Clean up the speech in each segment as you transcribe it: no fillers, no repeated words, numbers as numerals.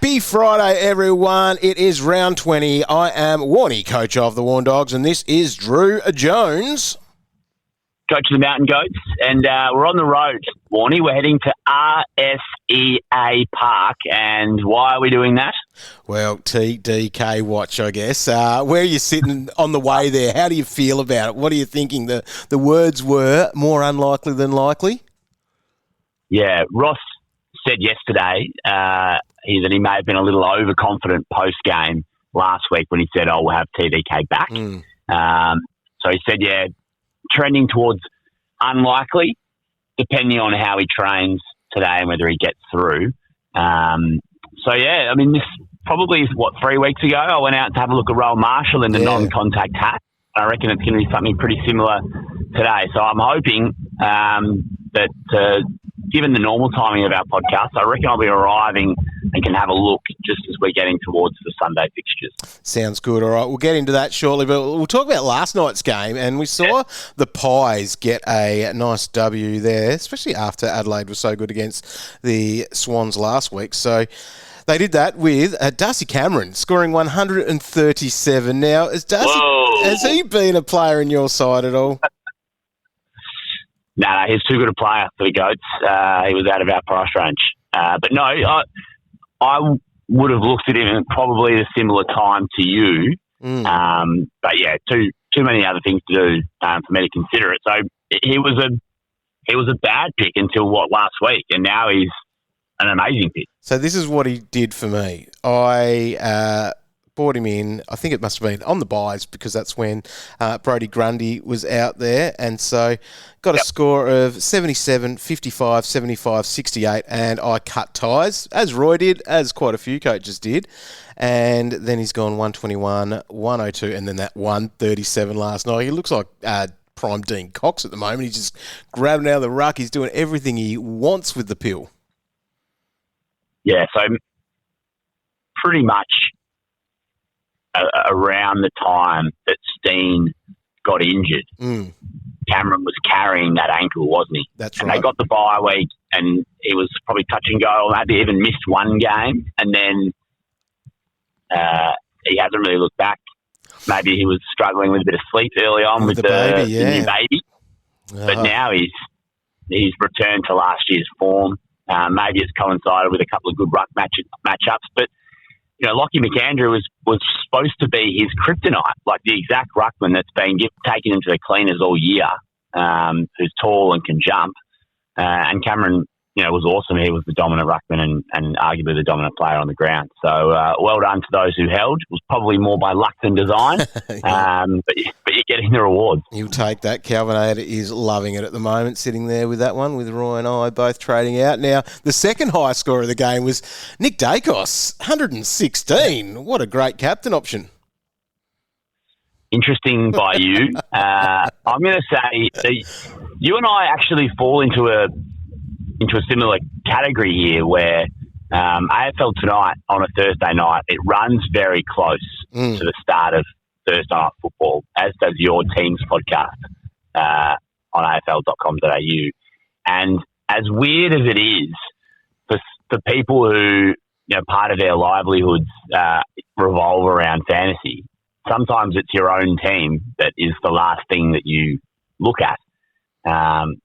Happy Friday, everyone. It is round 20. I am Warnie, coach of the Warn Dogs, and this is Drew Jones. Coach of the Mountain Goats, and we're on the road, Warnie. We're heading to RSEA Park, and why are we doing that? Well, TDK watch, I guess. Where are you sitting on the way there? How do you feel about it? What are you thinking? The words were more unlikely than likely? Yeah, Ross said yesterday that he may have been a little overconfident post-game last week when he said, we'll have TDK back. So he said, trending towards unlikely, depending on how he trains today and whether he gets through. This probably is, 3 weeks ago, I went out to have a look at Rowan Marshall in the non-contact hat. I reckon it's going to be something pretty similar today. So I'm hoping that given the normal timing of our podcast, I reckon I'll be arriving and can have a look just as we're getting towards the Sunday fixtures. Sounds good. All right, we'll get into that shortly, but we'll talk about last night's game, and we saw the Pies get a nice W there, especially after Adelaide was so good against the Swans last week. So they did that with Darcy Cameron scoring 137. Now, has he been a player in your side at all? No, he's too good a player for the Goats. He was out of our price range. But no, I would have looked at him at probably a similar time to you. But yeah, too many other things to do for me to consider it. So he was a bad pick until last week, and now he's an amazing pick. So this is what he did for me. I brought him in, I think it must have been on the buys because that's when Brodie Grundy was out there. And so got a score of 77, 55, 75, 68, and I cut ties, as Roy did, as quite a few coaches did. And then he's gone 121, 102, and then that 137 last night. He looks like prime Dean Cox at the moment. He's just grabbing out of the ruck. He's doing everything he wants with the pill. Yeah, so pretty much around the time that Steen got injured, Cameron was carrying that ankle, wasn't he? That's right. And they got the bye week, and he was probably touch and go, or maybe even missed one game, and then he hasn't really looked back. Maybe he was struggling with a bit of sleep early on with the new baby. But now he's returned to last year's form. Maybe it's coincided with a couple of good ruck matchups, but Lockie McAndrew was supposed to be his kryptonite, like the exact ruckman that's been taken into the cleaners all year, who's tall and can jump. And Cameron, was awesome. He was the dominant ruckman and arguably the dominant player on the ground. So well done to those who held. It was probably more by luck than design, but you're getting the rewards. You'll take that. Calvin Aid is loving it at the moment, sitting there with that one, with Roy and I both trading out. Now, the second highest scorer of the game was Nick Dacos, 116. What a great captain option. Interesting by you. I'm going to say you and I actually fall into a similar category here where AFL Tonight on a Thursday night, it runs very close to the start of Thursday Night Football, as does your team's podcast on afl.com.au. And as weird as it is for people who, part of their livelihoods revolve around fantasy, sometimes it's your own team that is the last thing that you look at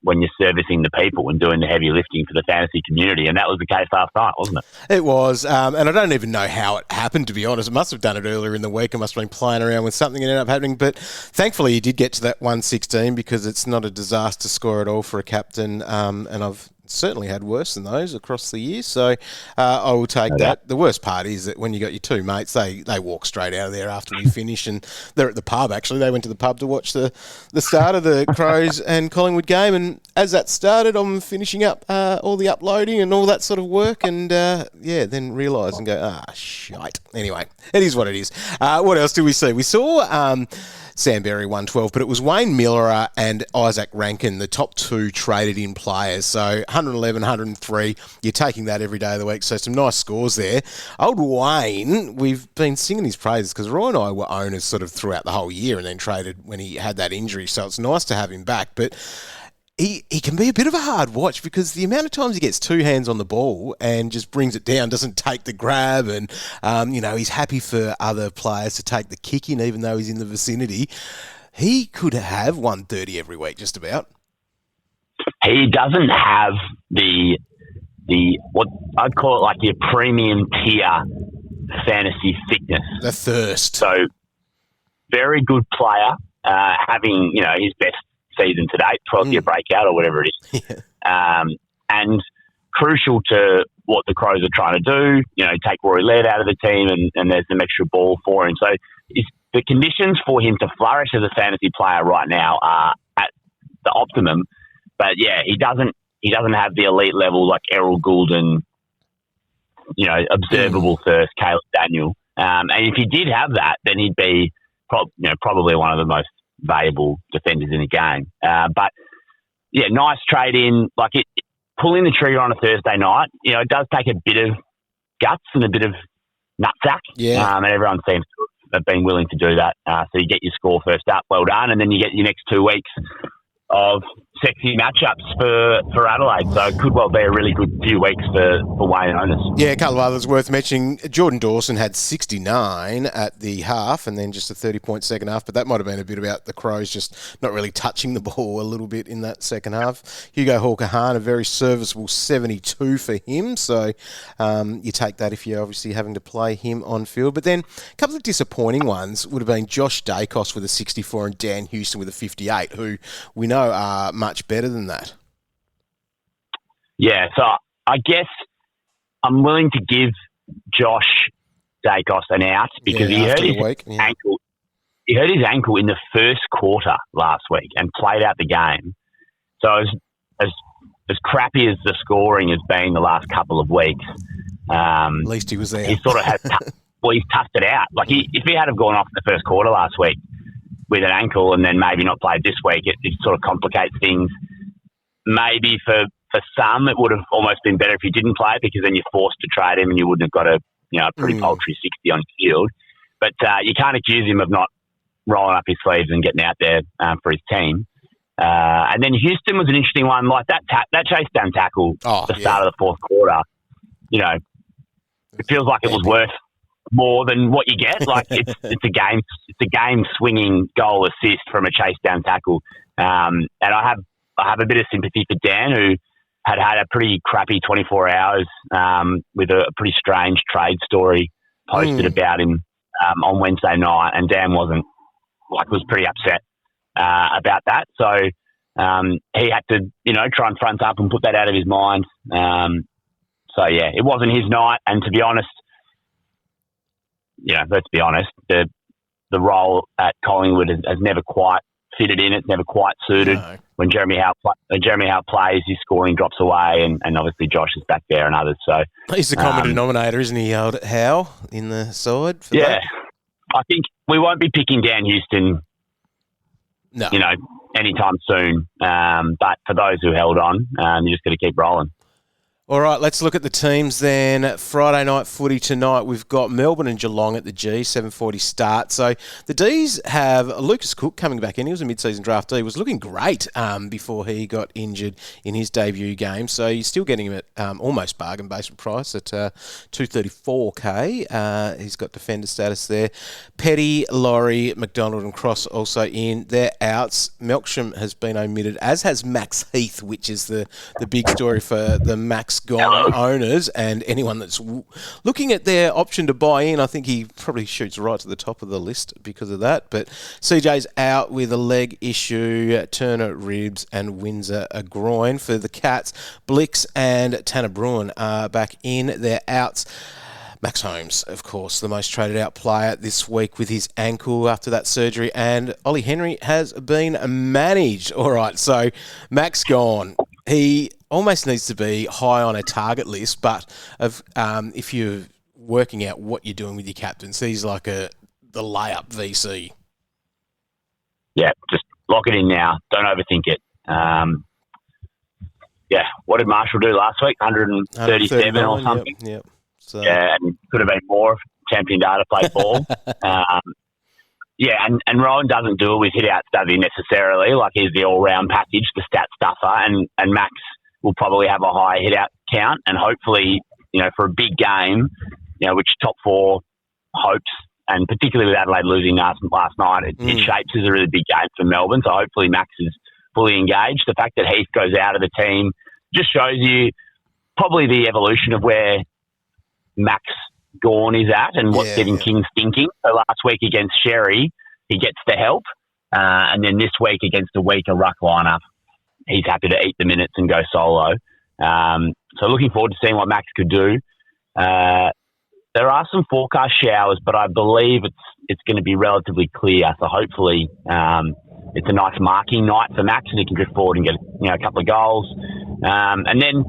when you're servicing the people and doing the heavy lifting for the fantasy community. And that was the case last night, wasn't it? It was. And I don't even know how it happened, to be honest. I must have done it earlier in the week. I must have been playing around with something and ended up happening. But thankfully, he did get to that 116 because it's not a disaster score at all for a captain. And I've certainly had worse than those across the years. So I will take that. The worst part is that when you got your two mates, they walk straight out of there after we finish, and they're at the pub, actually. They went to the pub to watch the start of the Crows and Collingwood game, and as that started, I'm finishing up all the uploading and all that sort of work, and then realise and go, shite. Anyway, it is what it is. What else did we see? We saw Sam Berry 112, but it was Wayne Miller and Isaac Rankin, the top two traded in players. So 111, 103, you're taking that every day of the week. So some nice scores there. Old Wayne, we've been singing his praises because Roy and I were owners sort of throughout the whole year and then traded when he had that injury. So it's nice to have him back. But he can be a bit of a hard watch because the amount of times he gets two hands on the ball and just brings it down, doesn't take the grab, and he's happy for other players to take the kick in, even though he's in the vicinity. He could have 130 every week, just about. He doesn't have the what I'd call it like your premium tier fantasy thickness. The thirst. So very good player, having his best season to date, 12-year breakout or whatever it is, and crucial to what the Crows are trying to do. Take Rory Laird out of the team, and there's some extra ball for him. So the conditions for him to flourish as a fantasy player right now are at the optimum. But yeah, he doesn't have the elite level like Errol Gould and observable thirst, Caleb Daniel. And if he did have that, then he'd be probably one of the most valuable defenders in the game. But yeah, nice trade in. Like pulling the trigger on a Thursday night, it does take a bit of guts and a bit of nutsack. Yeah. And everyone seems to have been willing to do that. So you get your score first up, well done, and then you get your next 2 weeks of sexy matchups for Adelaide. So it could well be a really good few weeks for Wayne owners. Yeah, a couple of others worth mentioning. Jordan Dawson had 69 at the half and then just a 30-point second half, but that might have been a bit about the Crows just not really touching the ball a little bit in that second half. Hugo Hawker-Hahn, a very serviceable 72 for him, so you take that if you're obviously having to play him on field. But then a couple of disappointing ones would have been Josh Dacos with a 64 and Dan Houston with a 58, who we know are much better than that. Yeah, so I guess I'm willing to give Josh Dacos an out because he hurt his ankle. He hurt his ankle in the first quarter last week and played out the game. So as crappy as the scoring has been the last couple of weeks, at least he was there. He sort of has. He's toughed it out. Like if he had have gone off in the first quarter last week with an ankle and then maybe not played this week, it sort of complicates things. Maybe for some, it would have almost been better if he didn't play because then you're forced to trade him and you wouldn't have got a pretty paltry 60 on field. But you can't accuse him of not rolling up his sleeves and getting out there for his team. And then Houston was an interesting one. Like that chase down tackle at the start of the fourth quarter, it feels like it was worth more than what you get. Like it's a game swinging goal assist from a chase down tackle. And I have a bit of sympathy for Dan, who had a pretty crappy 24 hours with a pretty strange trade story posted about him on Wednesday night, and Dan was pretty upset about that. So he had to try and front up and put that out of his mind. So yeah, it wasn't his night, and to be honest, let's be honest, the role at Collingwood has never quite fitted in. It's never quite suited. No. When Jeremy Howe plays, his scoring drops away, and obviously Josh is back there and others. So he's the common denominator, isn't he, Howe, in the side? For that? I think we won't be picking Dan Houston, anytime soon. But for those who held on, you just got to keep rolling. All right, let's look at the teams then. Friday night footy tonight, we've got Melbourne and Geelong at the G, 7:40 start. So the Ds have Lucas Cook coming back in. He was a mid-season draftee. He was looking great before he got injured in his debut game. So you're still getting him at almost bargain basement price at $234K. He's got defender status there. Petty, Laurie, McDonald and Cross also in. They're outs. Melksham has been omitted, as has Max Heath, which is the big story for the Max gone owners and anyone that's looking at their option to buy in. I think he probably shoots right to the top of the list because of that. But CJ's out with a leg issue, Turner ribs and Windsor a groin. For the Cats, Blix and Tanner Bruin are back in. They're outs. Max Holmes, of course, the most traded out player this week with his ankle after that surgery, and Ollie Henry has been managed. All right, so Max gone. He almost needs to be high on a target list, but if you're working out what you're doing with your captains, he's like the layup VC. Yeah, just lock it in now. Don't overthink it. What did Marshall do last week? 137 or something? Yep. So. Yeah, and could have been more if Champion Data played ball. Yeah, and Rowan doesn't do it with hit-outs, does he, necessarily? Like, he's the all-round package, the stat stuffer, and Max will probably have a high hit-out count, and hopefully, for a big game, which top four hopes, and particularly with Adelaide losing last night, it shapes as a really big game for Melbourne, so hopefully Max is fully engaged. The fact that Heath goes out of the team just shows you probably the evolution of where Max Gawn is at and what's getting Kings thinking. So last week against Sherry, he gets the help. And then this week against a weaker ruck lineup, he's happy to eat the minutes and go solo. So looking forward to seeing what Max could do. There are some forecast showers, but I believe it's going to be relatively clear. So hopefully it's a nice marking night for Max and he can drift forward and get a couple of goals. And then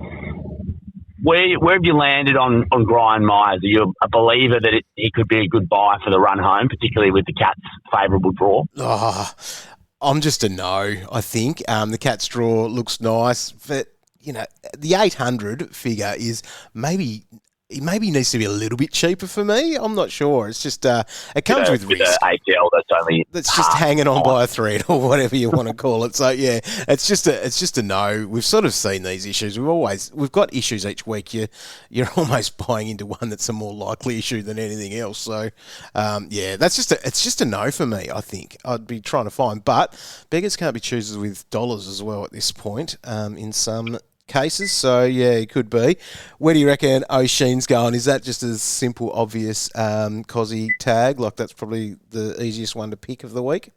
where have you landed on Brian Myers? Are you a believer that he could be a good buy for the run home, particularly with the Cats' favourable draw? Oh, I'm just a no, I think. The Cats' draw looks nice, but, the 800 figure is maybe needs to be a little bit cheaper for me. I'm not sure. It's just it comes with risk. ACL that's just hanging on by a thread or whatever you want to call it. So yeah, it's just a no. We've sort of seen these issues. We've got issues each week. You're almost buying into one that's a more likely issue than anything else. So it's just a no for me. I think I'd be trying to find, but beggars can't be choosers with dollars as well at this point. In some cases, so yeah, it could be. Where do you reckon O'Sheen's going? Is that just a simple, obvious Cozzy tag? Like that's probably the easiest one to pick of the week?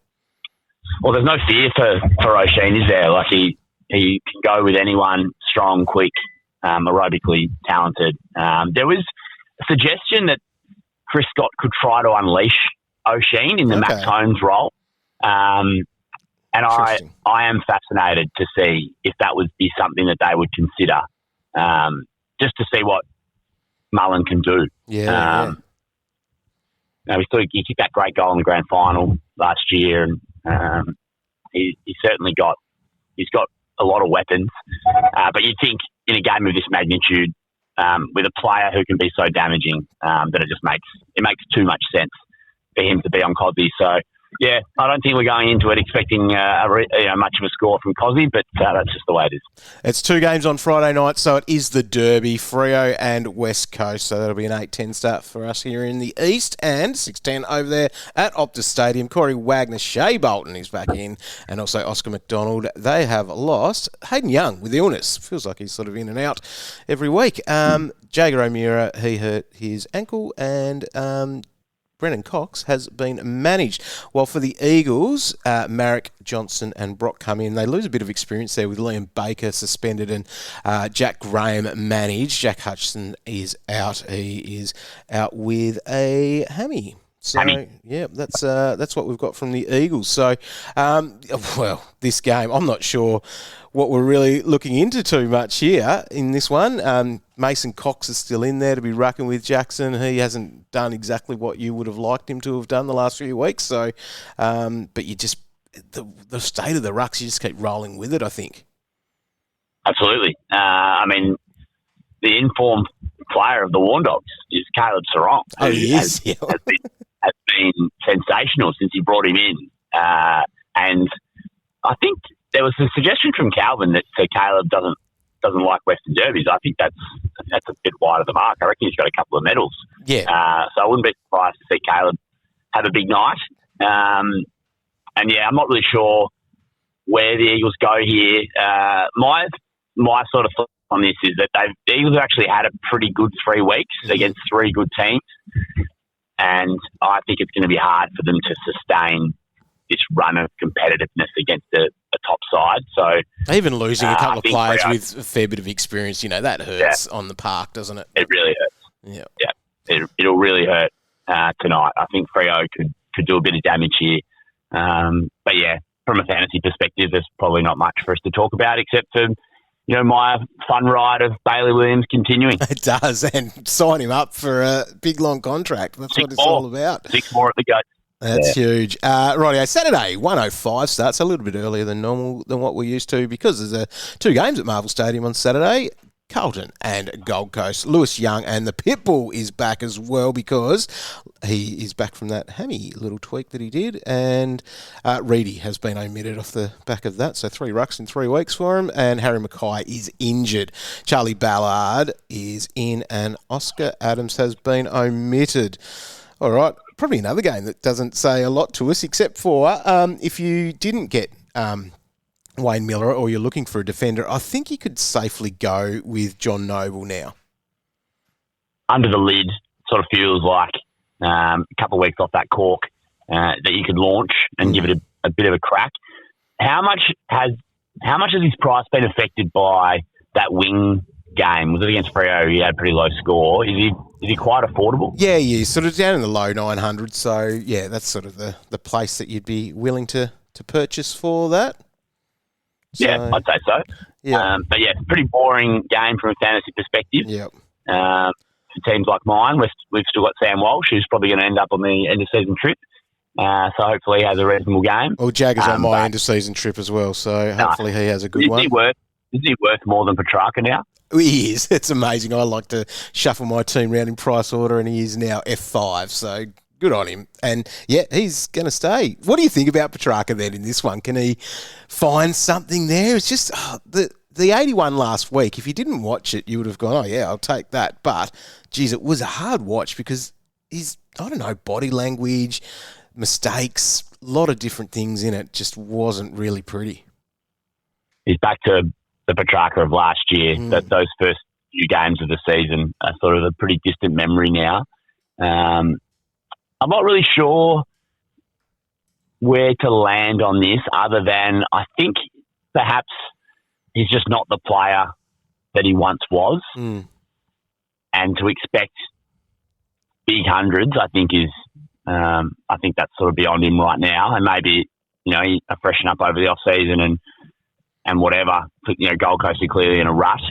Well, there's no fear for O'Sheen, is there? Like he can go with anyone, strong, quick, aerobically talented. There was a suggestion that Chris Scott could try to unleash O'Sheen in the Max Holmes role. And I am fascinated to see if that would be something that they would consider, just to see what Mullen can do. Yeah. We thought he kicked that great goal in the grand final last year, and he's got a lot of weapons. But you'd think in a game of this magnitude, with a player who can be so damaging, that it makes too much sense for him to be on Cozzy. So. Yeah, I don't think we're going into it expecting much of a score from Cozzy, but that's just the way it is. It's 2 games on Friday night, so it is the Derby, Freo and West Coast. So that'll be an 8:10 start for us here in the East, and 6:10 over there at Optus Stadium. Corey Wagner, Shea Bolton is back in, and also Oscar McDonald. They have lost Hayden Young with illness. Feels like he's sort of in and out every week. Jager O'Meara, he hurt his ankle, and Brennan Cox has been managed. While for the Eagles, Marek, Johnson and Brock come in. They lose a bit of experience there with Liam Baker suspended and Jack Graham managed. Jack Hutchison is out. He is out with a hammy. So, yeah, that's what we've got from the Eagles. So, this game, I'm not sure what we're really looking into too much here in this one. Mason Cox is still in there to be rucking with Jackson. He hasn't done exactly what you would have liked him to have done the last few weeks. So, but you just, the state of the rucks, you just keep rolling with it, I think. Absolutely. The informed player of the Warn Dogs is Caleb Sarong. Oh, he is. Has been sensational since he brought him in. And I think there was a suggestion from Calvin that Caleb doesn't like Western Derbies. I think that's a bit wide of the mark. I reckon he's got a couple of medals. Yeah. So I wouldn't be surprised to see Caleb have a big night. I'm not really sure where the Eagles go here. My sort of thought on this is that the Eagles have actually had a pretty good 3 weeks against 3 good teams. And I think it's going to be hard for them to sustain this run of competitiveness against a top side. So even losing a couple of players with a fair bit of experience, that hurts on the park, doesn't it? It really hurts. Yeah. It'll really hurt tonight. I think Freo could do a bit of damage here. But yeah, from a fantasy perspective, there's probably not much for us to talk about except for my fun ride of Bailey Williams continuing. It does, and sign him up for a big, long contract. That's what it's all about. 6 more at the go. That's huge. Rightio, Saturday, 1:05 starts a little bit earlier than normal than what we're used to because there's 2 games at Marvel Stadium on Saturday. Carlton and Gold Coast. Lewis Young and the Pitbull is back as well because he is back from that hammy little tweak that he did, and Reedy has been omitted off the back of that, so 3 rucks in 3 weeks for him, and Harry Mackay is injured. Charlie Ballard is in, and Oscar Adams has been omitted. All right, probably another game that doesn't say a lot to us, except for if you didn't get Wayne Miller or you're looking for a defender, I think you could safely go with John Noble now. Under the lid, sort of feels like a couple of weeks off that cork that you could launch and give it a bit of a crack. How much has his price been affected by that wing game? Was it against Freo? He had a pretty low score. Is he quite affordable? Yeah, he is. Sort of down in the low 900s. So, yeah, that's sort of the place that you'd be willing to purchase for that. So, yeah, I'd say so. Yeah. But yeah, pretty boring game from a fantasy perspective. Yep. For teams like mine, we've still got Sam Walsh, who's probably going to end up on the end of season trip. So hopefully he has a reasonable game. Well, Jagger's on my end of season trip as well, so hopefully he has a good one. Is he worth more than Petrarca now? He is. It's amazing. I like to shuffle my team around in price order, and he is now F5, so good on him. And, yeah, he's going to stay. What do you think about Petrarca then in this one? Can he find something there? It's just the 81 last week. If you didn't watch it, you would have gone, oh, yeah, I'll take that. But, geez, it was a hard watch because his, body language, mistakes, a lot of different things in it just wasn't really pretty. He's back to the Petrarca of last year. That those first few games of the season are sort of a pretty distant memory now. I'm not really sure where to land on this other than I think perhaps he's just not the player that he once was. And to expect big hundreds, I think that's sort of beyond him right now. And maybe, he freshen up over the off season and whatever. Gold Coast are clearly in a rut.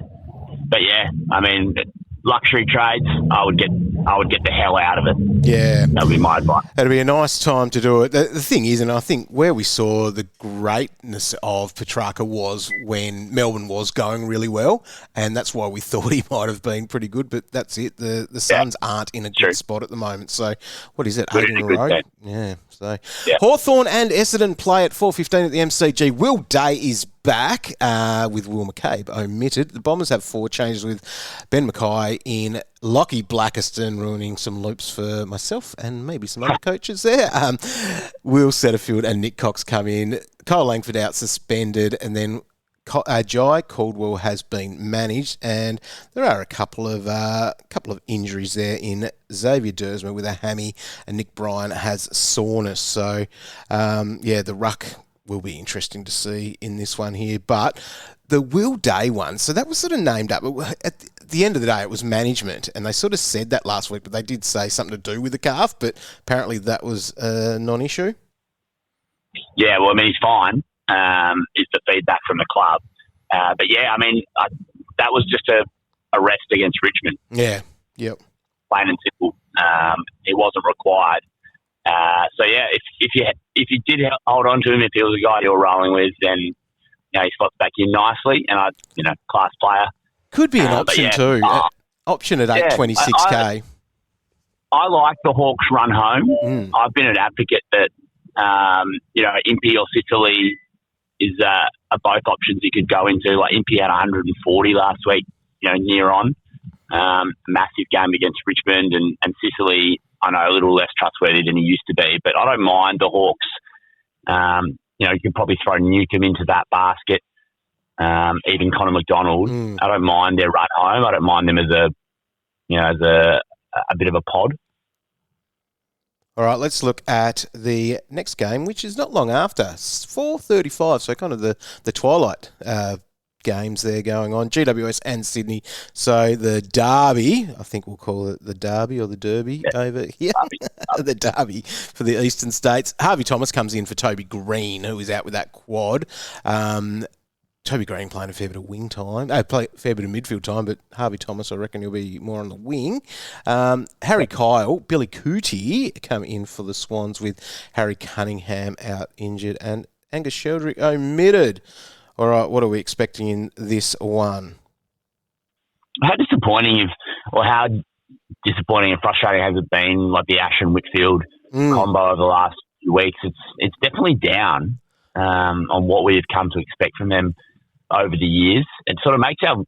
But yeah, I mean, luxury trades, I would get the hell out of it. Yeah. That would be my advice. It'd be a nice time to do it. The thing is, and I think where we saw the greatness of Petrarca was when Melbourne was going really well, and that's why we thought he might have been pretty good, but that's it. The Suns aren't in a good spot at the moment. So, what is it, 8 in a row? Yeah. So, Hawthorn and Essendon play at 4:15 at the MCG. Will Day is back with Will McCabe omitted. The Bombers have 4 changes with Ben Mackay in, Lockie Blackiston ruining some loops for myself and maybe some other coaches there. Will Setterfield and Nick Cox come in. Kyle Langford out suspended, and then Jai Caldwell has been managed, and there are a couple of injuries there in Xavier Dersma with a hammy, and Nick Bryan has soreness. So, the ruck will be interesting to see in this one here. But the Will Day one, so that was sort of named up. At the end of the day, it was management, and they sort of said that last week, but they did say something to do with the calf, but apparently that was a non-issue. Yeah, well, I mean, he's fine. Is the feedback from the club. But yeah, I mean, that was just a rest against Richmond. Yeah, yep. Plain and simple. It wasn't required. So yeah, if you did hold on to him, if he was a guy you were rolling with, then he slots back in nicely, and class player. Could be an option too. Option at 826k. I like the Hawks run home. I've been an advocate that Impey or Sicily is are both options you could go into. Like Impey had 140 last week, near on. Massive game against Richmond, and Sicily, I know, a little less trustworthy than he used to be, but I don't mind the Hawks. You could probably throw Newcomb into that basket, even Connor McDonald. I don't mind their run home. I don't mind them as a bit of a pod. All right, let's look at the next game, which is not long after. 4:35, so kind of the twilight games there going on. GWS and Sydney. So the derby, I think we'll call it the derby or the derby over here. The derby for the Eastern States. Harvey Thomas comes in for Toby Green, who is out with that quad. Toby Green playing a fair bit of wing time. Play a fair bit of midfield time, but Harvey Thomas, I reckon he'll be more on the wing. Harry Kyle, Billy Cootie come in for the Swans with Harry Cunningham out injured and Angus Sheldrick omitted. All right, what are we expecting in this one? how disappointing and frustrating has it been? Like the Ash and Whitfield combo over the last few weeks, it's definitely down on what we have come to expect from them over the years. It sort of makes our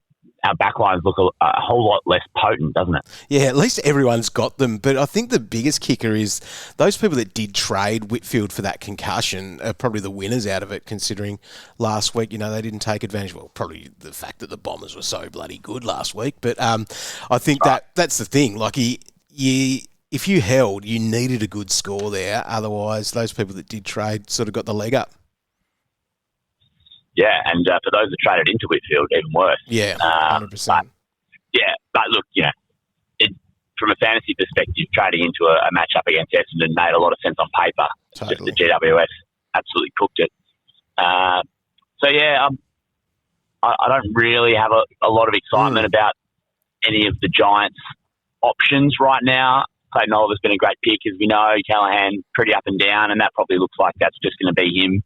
backlines look a whole lot less potent, doesn't it? Yeah, at least everyone's got them. But I think the biggest kicker is those people that did trade Whitfield for that concussion are probably the winners out of it, considering last week, they didn't take advantage. Well, probably the fact that the Bombers were so bloody good last week. But I think that's the thing. Like, if you held, you needed a good score there. Otherwise, those people that did trade sort of got the leg up. Yeah, and for those that traded into Whitfield, even worse. Yeah, 100%. But look, from a fantasy perspective, trading into a matchup against Essendon made a lot of sense on paper. Totally. Just the GWS absolutely cooked it. I don't really have a lot of excitement about any of the Giants' options right now. Clayton Oliver's been a great pick, as we know. Callahan, pretty up and down, and that probably looks like that's just going to be him.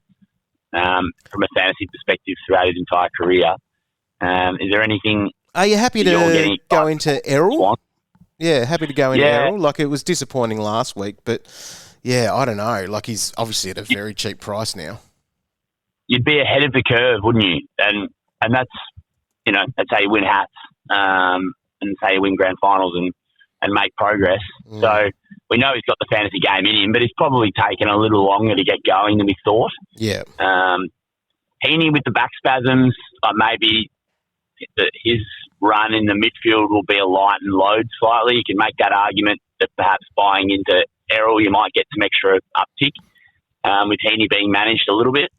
From a fantasy perspective throughout his entire career. Is there anything... Are you happy to go into Errol? Yeah, happy to go into Errol. Like, it was disappointing last week, but yeah, I don't know. Like, he's obviously at a very cheap price now. You'd be ahead of the curve, wouldn't you? And that's, that's how you win hats, and that's how you win grand finals and make progress. So we know he's got the fantasy game in him, but it's probably taken a little longer to get going than we thought. Yeah. Heaney with the back spasms, maybe his run in the midfield will be a light and load slightly. You can make that argument that perhaps buying into Errol, you might get some extra uptick with Heaney being managed a little bit.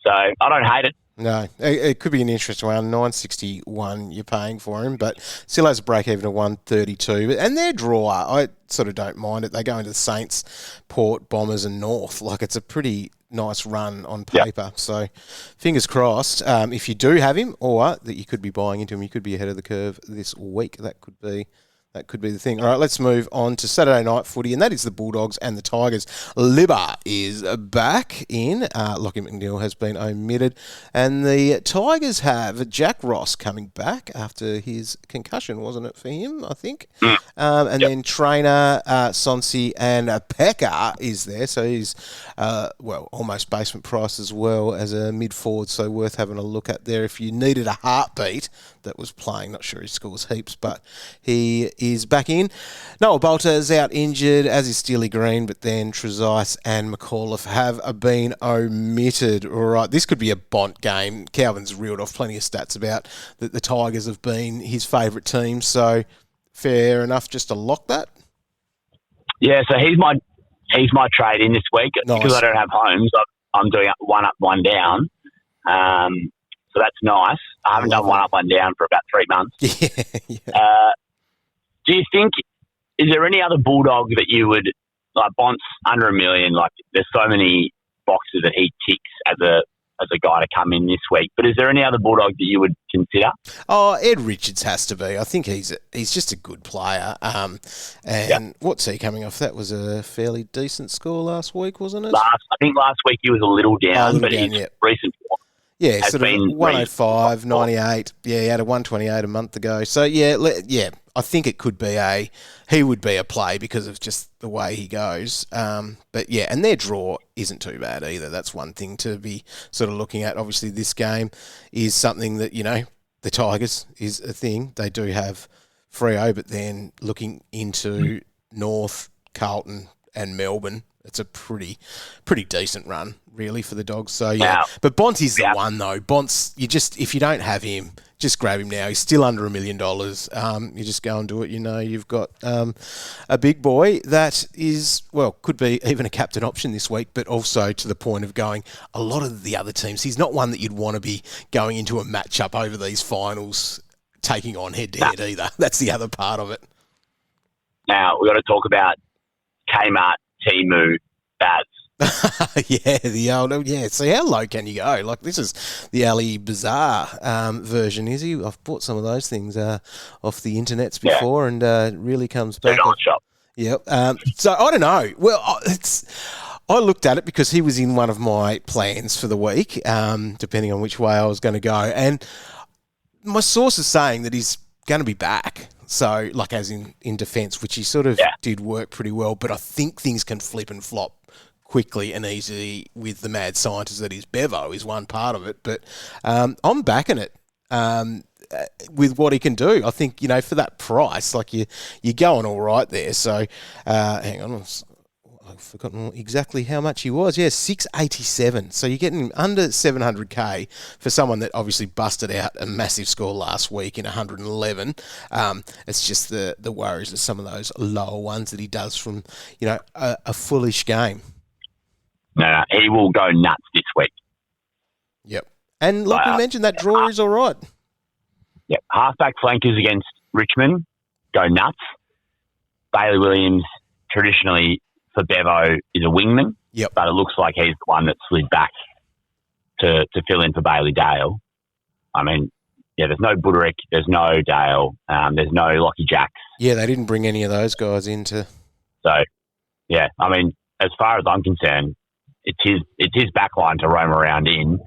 So I don't hate it. No, it could be an interesting one. $9.61 you're paying for him, but still has a break even of $1.32. And their draw, I sort of don't mind it. They go into the Saints, Port, Bombers, and North. Like, it's a pretty nice run on paper. Yep. So fingers crossed. If you do have him, or that you could be buying into him, you could be ahead of the curve this week. That could be the thing. All right, let's move on to Saturday night footy, and that is the Bulldogs and the Tigers. Libba is back in. Lockie McNeil has been omitted. And the Tigers have Jack Ross coming back after his concussion, wasn't it, for him, I think? Then trainer Sonsi and Pekka is there. So he's, almost basement price as well as a mid-forward, so worth having a look at there if you needed a heartbeat that was playing. Not sure he scores heaps, but he is back in. Noah Bolter's out injured, as is Steely Green, but then Trezise and McAuliffe have been omitted. All right, this could be a Bont game. Calvin's reeled off plenty of stats about that the Tigers have been his favourite team, so fair enough just to lock that. Yeah, so he's my trade in this week. Nice. Because I don't have homes. I'm doing one up, one down. So that's nice. I haven't done one up, one down for about 3 months. Yeah. Do you think, is there any other Bulldog that you would, like Bont's under $1 million, like there's so many boxes that he ticks as a guy to come in this week, but is there any other Bulldog that you would consider? Oh, Ed Richards has to be. I think he's just a good player. What's he coming off? That was a fairly decent score last week, wasn't it? I think last week he was a little down, his recent form. Yeah, sort of 105, 98. Yeah, he had a 128 a month ago. So, I think it could be he would be a play because of just the way he goes. But, yeah, and their draw isn't too bad either. That's one thing to be sort of looking at. Obviously, this game is something that, the Tigers is a thing. They do have Freo, but then looking into North, Carlton and Melbourne, it's a pretty decent run, really, for the Dogs. So, yeah. Wow. But Bont is the one, though. Bont's, if you don't have him, just grab him now. He's still under $1 million. You just go and do it. You've got a big boy that is, could be even a captain option this week, but also to the point of going a lot of the other teams. He's not one that you'd want to be going into a matchup over these finals taking on head-to-head either. That's the other part of it. Now, we've got to talk about Kmart Temu Baz. the old, see, how low can you go? Like, this is the Ali Bazaar version, is he? I've bought some of those things off the internets before, and it really comes back. Shop. Yep. So, I don't know. Well, I looked at it because he was in one of my plans for the week, depending on which way I was going to go. And my source is saying that he's going to be back. So, like as in defence, which he sort of did work pretty well. But I think things can flip and flop quickly and easily with the mad scientist that is Bevo is one part of it. But I'm backing it with what he can do. I think, for that price, like you're going all right there. So, hang on. I've forgotten exactly how much he was. Yeah, 687. So you're getting under 700k for someone that obviously busted out a massive score last week in 111. It's just the worries of some of those lower ones that he does from, a foolish game. No, he will go nuts this week. Yep. And like we mentioned, that draw is all right. Yep. Halfback flankers against Richmond go nuts. Bailey Williams, traditionally for Bevo, is a wingman. Yep. But it looks like he's the one that slid back to fill in for Bailey Dale. I mean, there's no Buderick, there's no Dale, there's no Lockie Jacks. Yeah, they didn't bring any of those guys into. So, yeah, I mean, as far as I'm concerned, it's his back line to roam around in.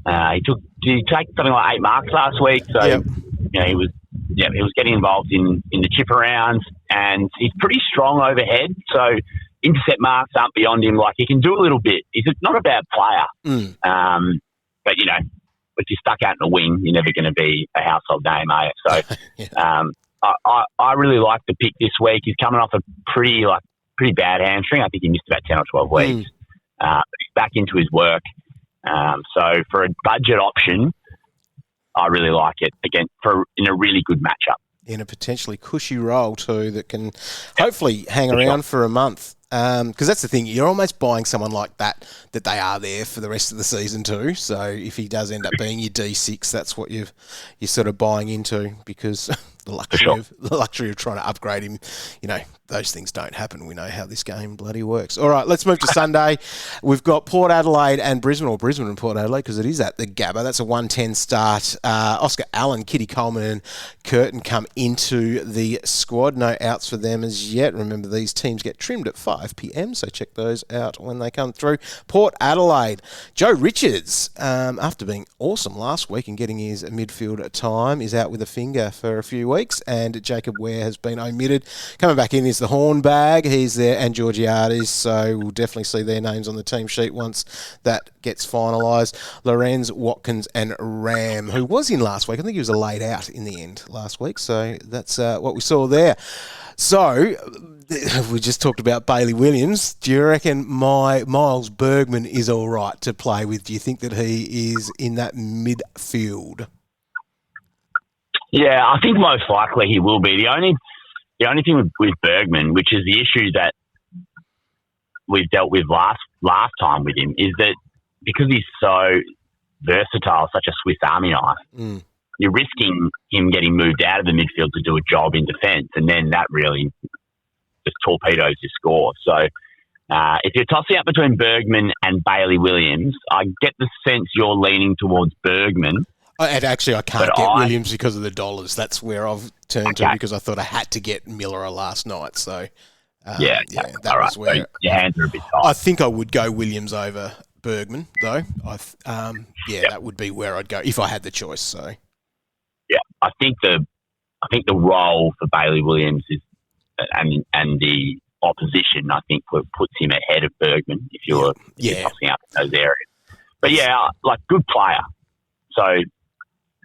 Did he take something like 8 marks last week? So, he was getting involved in the chip arounds, and he's pretty strong overhead. So intercept marks aren't beyond him. Like, he can do a little bit. He's not a bad player. But if you're stuck out in the wing, you're never going to be a household name, are you? So I really like the pick this week. He's coming off a pretty bad hamstring. I think he missed about 10 or 12 weeks. But he's back into his work. So for a budget option, I really like it in a really good matchup. In a potentially cushy role too that can hopefully hang around for a month. Because that's the thing, you're almost buying someone like that they are there for the rest of the season too. So if he does end up being your D6, that's what you're sort of buying into, because the luxury of trying to upgrade him, those things don't happen. We know how this game bloody works. All right, let's move to Sunday. We've got Port Adelaide and Brisbane, or Brisbane and Port Adelaide, because it is at the Gabba. That's a 1:10 start. Oscar Allen, Kitty Coleman and Curtin come into the squad. No outs for them as yet. Remember, these teams get trimmed at 5 p.m, so check those out when they come through. Port Adelaide, Joe Richards, after being awesome last week and getting his midfield time, is out with a finger for a few weeks, and Jacob Ware has been omitted. Coming back in is the Hornbag. He's there, and Georgiades, so we'll definitely see their names on the team sheet once that gets finalised. Lorenz, Watkins and Ram, who was in last week. I think he was a laid out in the end last week, so that's what we saw there. So, we just talked about Bailey Williams. Do you reckon Miles Bergman is all right to play with? Do you think that he is in that midfield? Yeah, I think most likely he will be. The only thing with Bergman, which is the issue that we've dealt with last time with him, is that because he's so versatile, such a Swiss Army knife, you're risking him getting moved out of the midfield to do a job in defence, and then that really just torpedoes your score. So if you're tossing up between Bergman and Bailey Williams, I get the sense you're leaning towards Bergman. And actually, I can't get Williams because of the dollars. That's where I've turned to, because I thought I had to get Miller last night. So, that was where... So your hands are a bit tight. I think I would go Williams over Bergman, though. That would be where I'd go if I had the choice. So, yeah, I think the role for Bailey Williams is, and the opposition, I think, puts him ahead of Bergman if you're tossing up in those areas. But good player. So,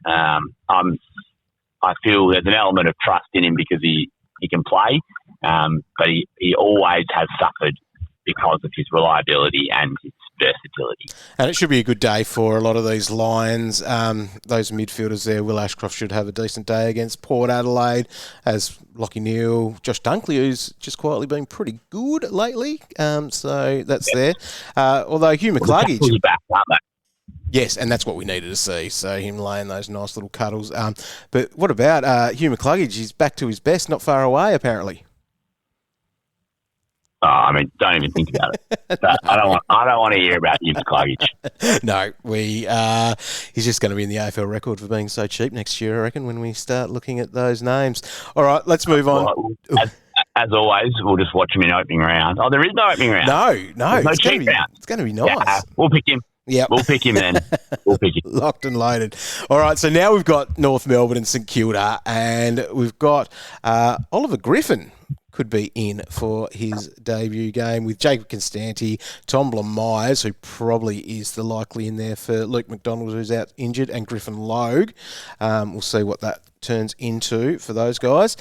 I feel there's an element of trust in him because he can play, but he always has suffered because of his reliability and his versatility. And it should be a good day for a lot of these Lions. Those midfielders there, Will Ashcroft should have a decent day against Port Adelaide, as Lockie Neal, Josh Dunkley, who's just quietly been pretty good lately. So that's there. Although Hugh McCluggage... back, aren't they? Yes, and that's what we needed to see. So him laying those nice little cuddles. But what about Hugh McCluggage? He's back to his best, not far away, apparently. Oh, I mean, don't even think about it. I don't want to hear about Hugh McCluggage. No, he's just going to be in the AFL record for being so cheap next year, I reckon, when we start looking at those names. All right, let's move on. As always, we'll just watch him in opening round. Oh, there is no opening round. No, it's going to be nice. Yeah, we'll pick him. Yep. We'll pick him then. We'll pick him. Locked and loaded. All right, so now we've got North Melbourne and St Kilda, and we've got Oliver Griffin could be in for his debut game with Jacob Constanti, Tom Myers, who probably is the likely in there for Luke McDonald, who's out injured, and Griffin Logue. We'll see what that turns into for those guys.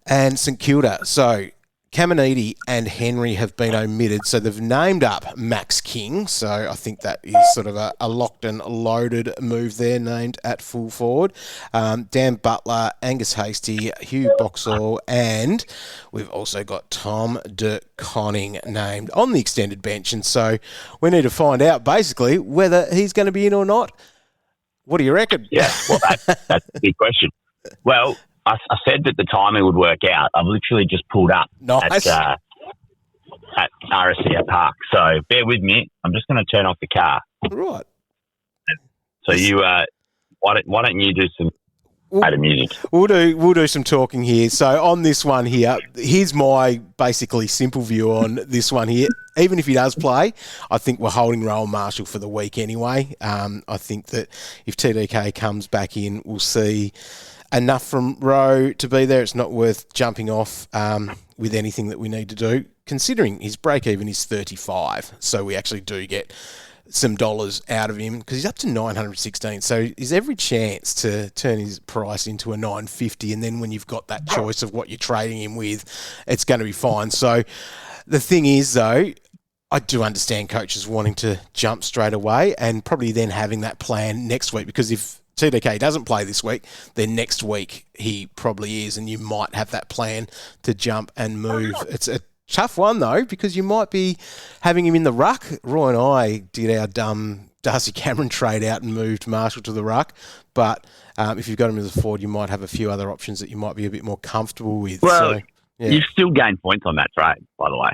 And St Kilda, so Caminiti and Henry have been omitted, so they've named up Max King. So I think that is sort of a locked and loaded move there, named at full forward. Dan Butler, Angus Hasty, Hugh Boxall, and we've also got Tom De Conning named on the extended bench. And so we need to find out basically whether he's going to be in or not. What do you reckon? Yeah, well, that's a big question. Well, I said that the timing would work out. I've literally just pulled up at RSCA Park. So bear with me. I'm just going to turn off the car. Right. So you, why don't you do some music? We'll do some talking here. So on this one here, here's my basically simple view on this one here. Even if he does play, I think we're holding Rowan Marshall for the week anyway. I think that if TDK comes back in, we'll see enough from Rowe to be there. It's not worth jumping off with anything that we need to do, considering his break-even is 35. So we actually do get some dollars out of him because he's up to 916. So there's every chance to turn his price into a 950. And then when you've got that choice of what you're trading him with, it's going to be fine. So the thing is, though, I do understand coaches wanting to jump straight away and probably then having that plan next week, because if TDK doesn't play this week, then next week he probably is, and you might have that plan to jump and move. It's a tough one, though, because you might be having him in the ruck. Roy and I did our dumb Darcy Cameron trade out and moved Marshall to the ruck, but if you've got him as a forward, you might have a few other options that you might be a bit more comfortable with. Well, so, yeah. You've still gained points on that trade, by the way.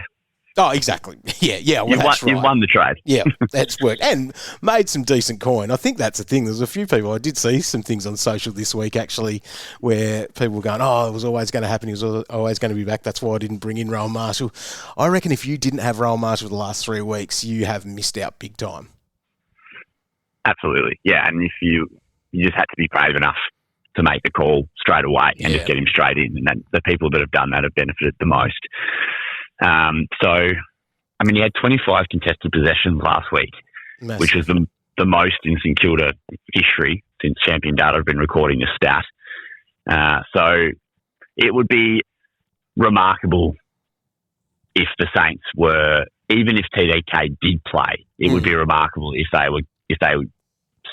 Oh, exactly. Yeah. Well, that's right. You've won the trade. Yeah, that's worked. And made some decent coin. I think that's the thing. There's a few people, I did see some things on social this week, actually, where people were going, it was always going to happen. He was always going to be back. That's why I didn't bring in Rowan Marshall. I reckon if you didn't have Rowan Marshall the last 3 weeks, you have missed out big time. Absolutely. Yeah, and if you just had to be brave enough to make the call straight away and just get him straight in. And the people that have done that have benefited the most. He had 25 contested possessions last week, Massive. Which was the most in St Kilda history since Champion Data have been recording this stat. So it would be remarkable if the Saints were, even if TDK did play, it would be remarkable if they would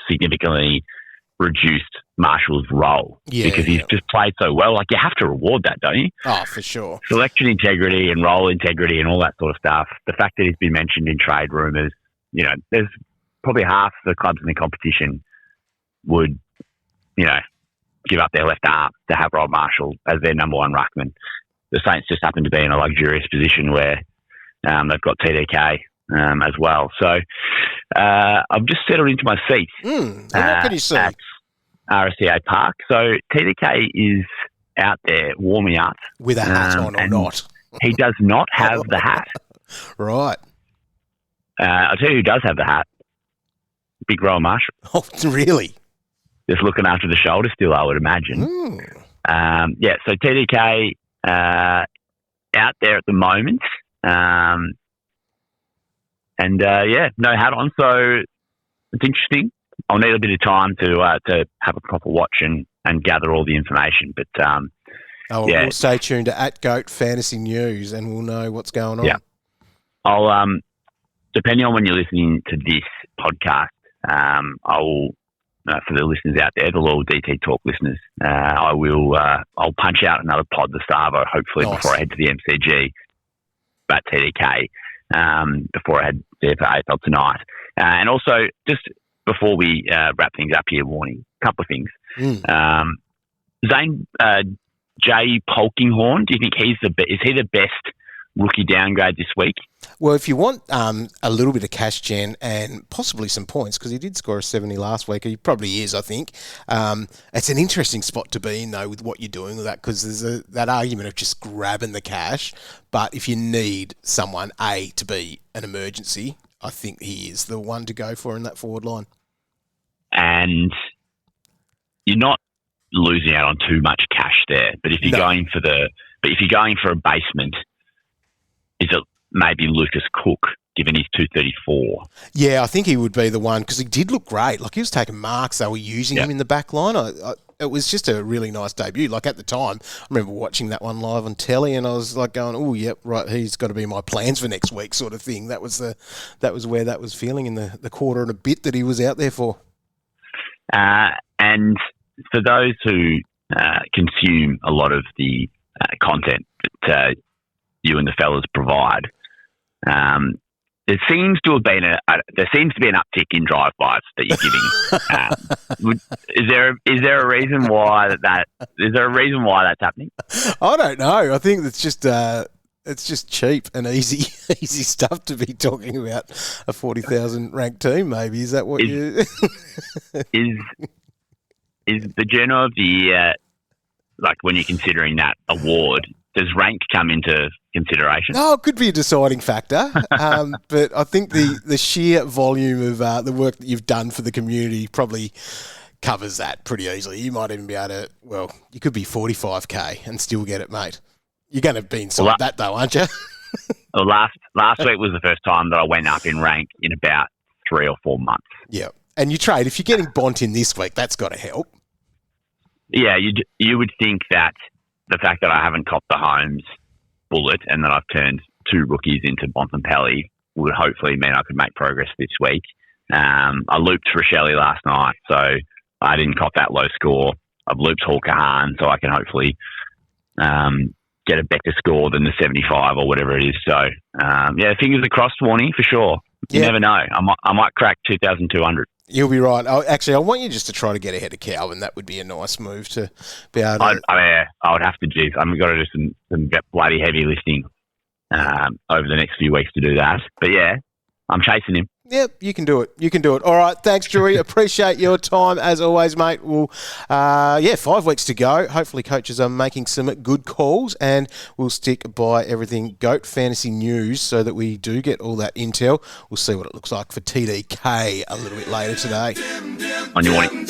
significantly reduced Marshall's role because he's just played so well. Like, you have to reward that, don't you? Oh, for sure. Selection integrity and role integrity and all that sort of stuff. The fact that he's been mentioned in trade rumours, there's probably half the clubs in the competition would, give up their left arm to have Rob Marshall as their number one ruckman. The Saints just happen to be in a luxurious position where they've got TDK as well. So I've just settled into my seat. What can you see? At RSCA Park. So TDK is out there warming up. With a hat on or not? He does not have the hat. Right. I'll tell you who does have the hat. Big Rowan Marshall. Oh, really? Just looking after the shoulder still, I would imagine. So TDK out there at the moment. No hat on. So it's interesting. I'll need a bit of time to have a proper watch and gather all the information. But we'll stay tuned to @Goat Fantasy News and we'll know what's going on. Yeah, I'll depending on when you're listening to this podcast, I'll for the listeners out there, the loyal DT Talk listeners, I'll punch out another pod this Savo, hopefully before I head to the MCG at TDK. Before I head there for AFL tonight, and also just before we wrap things up here, warning, a couple of things. Zane J. Polkinghorne, do you think is he the best rookie downgrade this week? Well, if you want a little bit of cash gen and possibly some points, because he did score a 70 last week, he probably is, I think. It's an interesting spot to be in, though, with what you're doing with that, because there's that argument of just grabbing the cash. But if you need someone, A, to be an emergency, I think he is the one to go for in that forward line. And you're not losing out on too much cash there. But if you're going for a basement, is it maybe Lucas Cook, given he's 234? Yeah, I think he would be the one because he did look great. Like he was taking marks. They were using him in the back line. It was just a really nice debut. Like at the time, I remember watching that one live on telly, and I was like going, "Oh, yep, right. He's got to be my plans for next week," sort of thing. That was where that was feeling in the quarter and a bit that he was out there for. And for those who consume a lot of the content that you and the fellas provide, there seems to be an uptick in drive-bys that you're giving. Is there a reason why that's happening? I don't know. I think it's just cheap and easy stuff to be talking about a 40,000 ranked team. Maybe is that what you? Is the Journo of the Year, like when you're considering that award, does rank come into consideration? No, it could be a deciding factor, but I think the sheer volume of the work that you've done for the community probably covers that pretty easily. You might even be able to, well, you could be 45K and still get it, mate. You're going to be inside that though, aren't you? Well, last week was the first time that I went up in rank in about 3 or 4 months. Yeah, and you trade. If you're getting Bont in this week, that's got to help. Yeah, you would think that the fact that I haven't copped the Holmes bullet and that I've turned 2 rookies into Bontempelli would hopefully mean I could make progress this week. I looped Rochelle last night, so I didn't cop that low score. I've looped Hawker Hahn, so I can hopefully get a better score than the 75 or whatever it is. So, yeah, fingers are crossed, Warnie, for sure. You never know. I might crack 2,200. You'll be right. I want you just to try to get ahead of Calvin. That would be a nice move to be able to... I would have to, geez. I've got to do some bloody heavy lifting over the next few weeks to do that. But, yeah, I'm chasing him. Yep, you can do it. All right, thanks, Drewy. Appreciate your time, as always, mate. We'll, 5 weeks to go. Hopefully coaches are making some good calls, and we'll stick by everything GOAT Fantasy News so that we do get all that intel. We'll see what it looks like for TDK a little bit later today. On your morning.